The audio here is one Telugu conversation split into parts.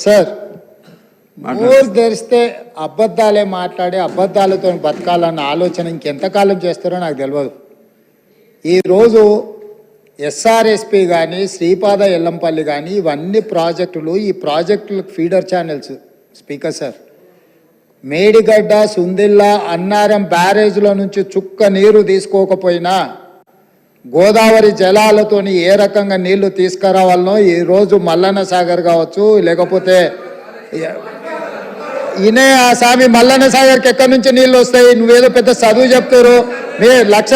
సార్ ఊరు తెరిస్తే అబద్ధాలే మాట్లాడి అబద్ధాలతో బతకాలన్న ఆలోచన ఇంకెంతకాలం చేస్తారో నాకు తెలియదు. ఈరోజు ఎస్ఆర్ఎస్పి కానీ శ్రీపాద ఎల్లంపల్లి కానీ ఇవన్నీ ప్రాజెక్టులు, ఈ ప్రాజెక్టులకు feeder channels. Speaker sir, Medigadda, Sundilla, Annaram బ్యారేజ్ల నుంచి చుక్క నీరు తీసుకోకపోయినా గోదావరి జలాలతోని ఏ రకంగా నీళ్లు తీసుకురావాలనో ఈరోజు మల్లన్న సాగర్ కావచ్చు, లేకపోతే ఈయనే ఆ స్వామి మల్లన్న సాగర్కి ఎక్కడి నుంచి నీళ్ళు వస్తాయి? నువ్వేదో పెద్ద చదువు చెప్తారు, మీ లక్ష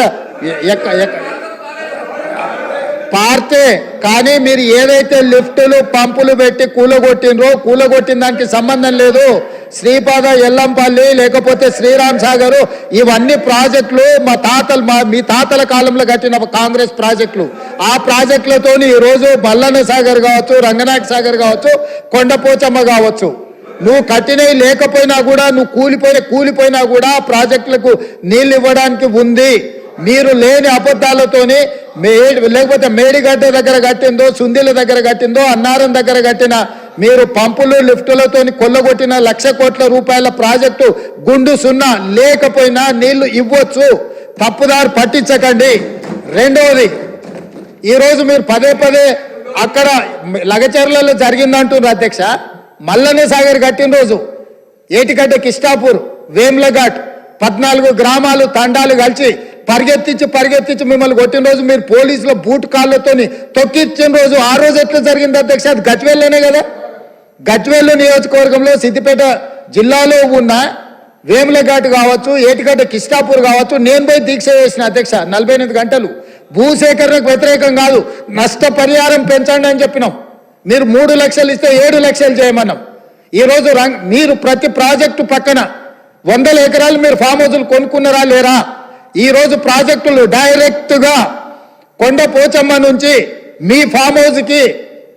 పార్తే. కానీ మీరు ఏదైతే లిఫ్టులు పంపులు పెట్టి కూలగొట్టిన దానికి సంబంధం లేదు. శ్రీపాద ఎల్లంపల్లి లేకపోతే శ్రీరామ్ సాగరు ఇవన్నీ ప్రాజెక్టులు మీ తాతల కాలంలో కట్టిన కాంగ్రెస్ ప్రాజెక్టులు. ఆ ప్రాజెక్టులతో ఈరోజు మల్లన్న సాగర్ కావచ్చు, రంగనాయక సాగర్ కావచ్చు, కొండపోచమ్మ కావచ్చు, నువ్వు కట్టినవి లేకపోయినా కూడా, నువ్వు కూలిపోయినా కూడా ప్రాజెక్టులకు నీళ్ళు ఇవ్వడానికి ఉంది. మీరు లేని అబద్ధాలతోని లేకపోతే మేడిగడ్డ దగ్గర కట్టిందో, సుందిల దగ్గర కట్టిందో, అన్నారం దగ్గర కట్టిన మీరు పంపులు లిఫ్టులతో కొల్లగొట్టిన 1,00,000 కోట్ల రూపాయల ప్రాజెక్టు గుండు సున్నా లేకపోయినా నీళ్లు ఇవ్వచ్చు. తప్పుదారు పట్టించకండి. రెండవది, ఈరోజు మీరు పదే అక్కడ లగచర్లలో జరిగిందంటున్నారు అధ్యక్ష. మల్లన్న సాగర్ కట్టిన రోజు ఏటిగడ్డ, కిష్టాపూర్, వేమ్లఘాట్ 14 గ్రామాలు తండాలు కలిసి పరిగెత్తించి మిమ్మల్ని కొట్టిన రోజు మీరు పోలీసుల బూట్ కాళ్ళతోని తొక్కిచ్చిన రోజు, ఆ రోజు ఎట్లా జరిగింది అధ్యక్ష? అది గజ్వేల్లోనే కదా. గజ్వేల్ నియోజకవర్గంలో సిద్దిపేట జిల్లాలో ఉన్న వేములఘాట్ కావచ్చు, ఏటిగడ్డ, కిష్టాపూర్ కావచ్చు, నేను పోయి దీక్ష చేసిన అధ్యక్ష 48 గంటలు. భూసేకరణకు వ్యతిరేకం కాదు, నష్టపరిహారం పెంచండి అని చెప్పినాం. మీరు 3 లక్షలు ఇస్తే 7 లక్షలు చేయమన్నాం. ఈరోజు మీరు ప్రతి ప్రాజెక్టు పక్కన 100 ఎకరాలు మీరు ఫామ్ హౌజులు కొనుక్కున్నారా లేరా? ఈరోజు ప్రాజెక్టులు డైరెక్ట్గా కొండపోచమ్మ నుంచి మీ ఫామ్ హౌస్కి,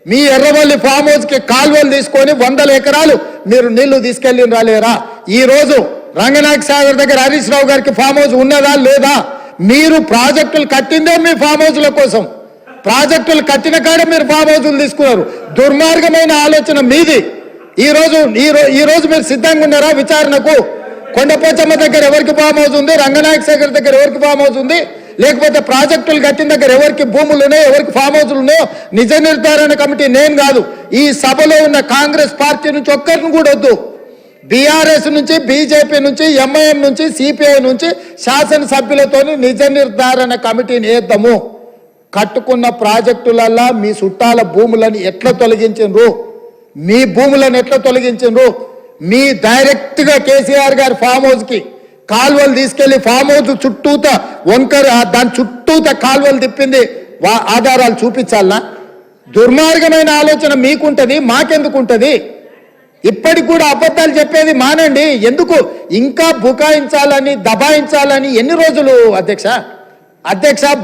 మీ ఎర్రవల్లి ఫామ్ హౌస్కి కాలువలు తీసుకొని 100 ఎకరాలు మీరు నీళ్లు తీసుకెళ్ళినరా లేరా? ఈరోజు రంగనాయక సాగర్ దగ్గర హరీష్ రావు గారికి ఫామ్ హౌస్ ఉన్నదా లేదా? మీరు ప్రాజెక్టులు కట్టిందే మీ ఫామ్ హౌస్ల కోసం. ప్రాజెక్టులు కట్టిన కాడ మీరు ఫామ్ హౌస్లు తీసుకున్నారు. దుర్మార్గమైన ఆలోచన మీది. ఈరోజు మీరు సిద్ధంగా ఉన్నారా విచారణకు? కొండపోచమ్మ దగ్గర ఎవరికి ఫామ్ హౌస్ ఉంది? రంగనాయక సాగర్ దగ్గర ఎవరికి ఫామ్ హౌస్ ఉంది? లేకపోతే ప్రాజెక్టులు కట్టిన దగ్గర ఎవరికి భూములు ఉన్నాయో, ఎవరికి ఫామ్ హౌస్లు ఉన్నాయో నిజ నిర్ధారణ కమిటీ నేను కాదు, ఈ సభలో ఉన్న కాంగ్రెస్ పార్టీ నుంచి ఒక్కరిని కూడా వద్దు. బీఆర్ఎస్ నుంచి, బీజేపీ నుంచి, ఎంఐఎం నుంచి, సిపిఐ నుంచి శాసనసభ్యులతో నిజ నిర్ధారణ కమిటీని వేద్దాము. కట్టుకున్న ప్రాజెక్టులల్లా మీ చుట్టాల భూములను ఎట్లా తొలగించిండ్రు, మీ భూములను ఎట్లా తొలగించిండ్రు? మీ డైరెక్ట్గా కేసీఆర్ గారి ఫామ్ హౌస్కి కాలువలు తీసుకెళ్లి ఫామ్ హౌస్ చుట్టూత దాని చుట్టూత కాలువలు తిప్పింది ఆధారాలు చూపించాలనా? దుర్మార్గమైన ఆలోచన మీకుంటది, మాకెందుకుంటది? ఇప్పటికి కూడా అబద్ధాలు చెప్పేది మానండి. ఎందుకు ఇంకా బుకాయించాలని, దబాయించాలని? ఎన్ని రోజులు అధ్యక్ష?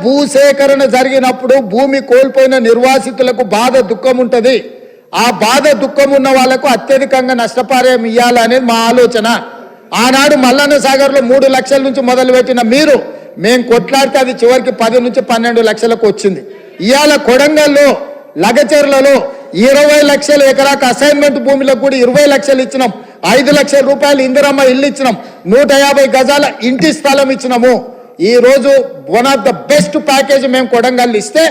భూసేకరణ జరిగినప్పుడు భూమి కోల్పోయిన నిర్వాసితులకు బాధ, దుఃఖం ఉంటుంది. ఆ బాధ, దుఃఖం ఉన్న వాళ్లకు అత్యధికంగా నష్టపరిహారం ఇవ్వాలనేది మా ఆలోచన. ఆనాడు మల్లన్న సాగర్లో 3 లక్షల నుంచి మొదలుపెట్టిన మీరు, మేము కొట్లాడితే అది చివరికి 10 నుంచి 12 లక్షలకు వచ్చింది. ఇవాళ కొడంగల్లో, లగచెర్లలో 20 లక్షల ఎకరాకు అసైన్మెంట్ భూమిలకు కూడా 20 లక్షలు ఇచ్చినాం. 5 లక్షల రూపాయలు ఇందిరమ్మ ఇల్లు ఇచ్చినాం. 150 గజాల ఇంటి స్థలం ఇచ్చినాము. ఈ రోజు one of the best package మేము కొడంగల్ ఇస్తే,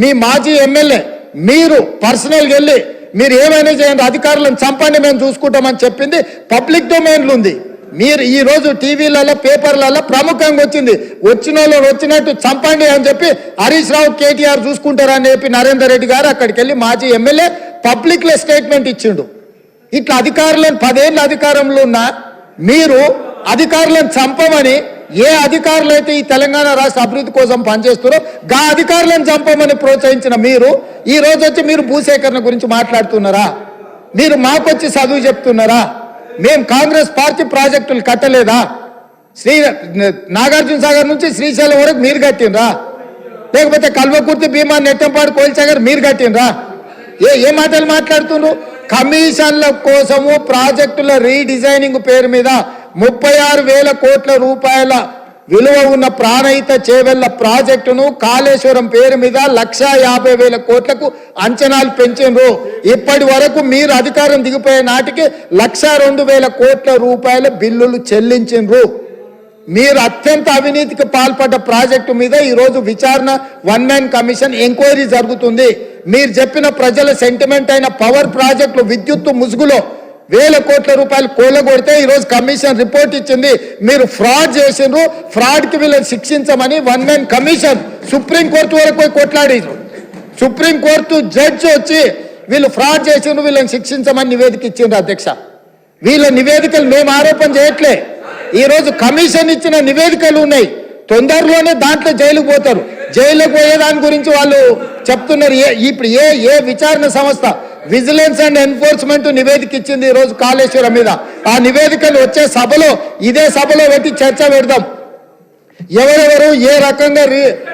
మీ మాజీ ఎమ్మెల్యే మీరు పర్సనల్గా వెళ్ళి మీరు ఏమైనా చేయండి, అధికారులను చంపండి, మేము చూసుకుంటామని చెప్పింది పబ్లిక్ డొమైన్లు ఉంది. మీరు ఈ రోజు టీవీలలో, పేపర్లలో ప్రముఖంగా వచ్చింది. వచ్చిన వాళ్ళు వచ్చినట్టు చంపండి అని చెప్పి హరీష్ రావు, కేటీఆర్ చూసుకుంటారని చెప్పి నరేందర్ రెడ్డి గారు అక్కడికి వెళ్ళి మాజీ ఎమ్మెల్యే పబ్లిక్లో స్టేట్మెంట్ ఇచ్చిండు. ఇట్లా అధికారులను 10 ఏళ్ళ అధికారంలో ఉన్న మీరు అధికారులను చంపమని, ఏ అధికారులు అయితే ఈ తెలంగాణ రాష్ట్ర అభివృద్ధి కోసం పనిచేస్తారో గా అధికారులను చంపమని ప్రోత్సహించిన మీరు ఈ రోజు వచ్చి మీరు భూసేకరణ గురించి మాట్లాడుతున్నారా? మీరు మాకొచ్చి చదువు చెప్తున్నారా? మేము కాంగ్రెస్ పార్టీ ప్రాజెక్టులు కట్టలేదా? నాగార్జున సాగర్ నుంచి శ్రీశైలం వరకు మీరు కట్టినరా? లేకపోతే కల్వకుర్తి, భీమా, నెట్టంపాడు, కోల్సాగర్ మీరు కట్టినరా? ఏ మాటలు మాట్లాడుతున్నారు? కమిషన్ల కోసము ప్రాజెక్టుల రీడిజైనింగ్ పేరు మీద 36,000 కోట్ల రూపాయల విలువ ఉన్న ప్రాణహిత చేవెళ్ల ప్రాజెక్టును కాళేశ్వరం పేరు మీద 1,50,000 కోట్లకు అంచనాలు పెంచిండ్రు. ఇప్పటి వరకు మీరు అధికారం దిగిపోయే నాటికి 1,02,000 కోట్ల రూపాయల బిల్లులు చెల్లించిండ్రు. మీరు అత్యంత అవినీతికి పాల్పడ్డ ప్రాజెక్టు మీద ఈరోజు విచారణ 1 మ్యాన్ కమిషన్ ఎంక్వైరీ జరుగుతుంది. మీరు చెప్పిన ప్రజల సెంటిమెంట్ అయిన పవర్ ప్రాజెక్టులు విద్యుత్తు ముసుగులో 1,000 కోట్ల రూపాయలు కూలగొడితే ఈరోజు కమిషన్ రిపోర్ట్ ఇచ్చింది. మీరు ఫ్రాడ్ చేసిండ్రు, ఫ్రాడ్కి వీళ్ళని శిక్షించమని 1 మ్యాన్ కమిషన్ సుప్రీంకోర్టు వరకు పోయి కొట్లాడారు. సుప్రీంకోర్టు జడ్జి వచ్చి వీళ్ళు ఫ్రాడ్ చేసిండ్రు, వీళ్ళని శిక్షించమని నివేదిక ఇచ్చిండ్రు. అధ్యక్ష, వీళ్ళ నివేదికలు మేము ఆరోపణ చేయట్లే. ఈరోజు కమిషన్ ఇచ్చిన నివేదికలు ఉన్నాయి. తొందరలోనే దాంట్లో జైలుకు పోతారు. జైలుకు పోయేదాని గురించి వాళ్ళు చెప్తున్నారు. ఇప్పుడు ఏ విచారణ సంస్థ విజిలెన్స్ అండ్ ఎన్ఫోర్స్మెంట్ నివేదిక ఇచ్చింది ఈరోజు కాళేశ్వరం మీద. ఆ నివేదికలు వచ్చే సభలో ఇదే సభలో పెట్టి చర్చ పెడదాం. ఎవరెవరు ఏ రకంగా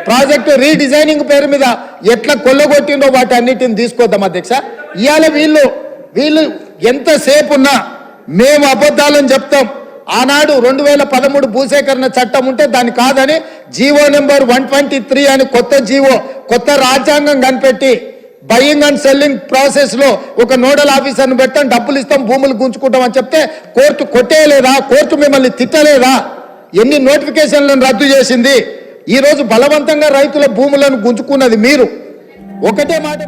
ప్రాజెక్టు రీడిజైనింగ్ పేరు మీద ఎట్లా కొల్లగొట్టిండో వాటి అన్నిటిని తీసుకొద్దాం. అధ్యక్ష, ఇవాళ వీళ్ళు ఎంతసేపు ఉన్నా మేము అబద్ధాలని చెప్తాం. ఆనాడు 2013 భూసేకరణ చట్టం ఉంటే దాన్ని కాదని జీవో నెంబర్ 123 అని కొత్త జీవో, కొత్త రాజ్యాంగం కనిపెట్టి బయింగ్ అండ్ సెల్లింగ్ ప్రాసెస్ లో ఒక నోడల్ ఆఫీసర్ని పెట్టాం, డబ్బులు ఇస్తాం, భూములు గుంజుకుంటాం అని చెప్తే కోర్టు కొట్టేయలేదా? కోర్టు మిమ్మల్ని తిట్టలేదా? ఎన్ని నోటిఫికేషన్లను రద్దు చేసింది? ఈరోజు బలవంతంగా రైతుల భూములను గుంజుకున్నది మీరు. ఒకటే మాట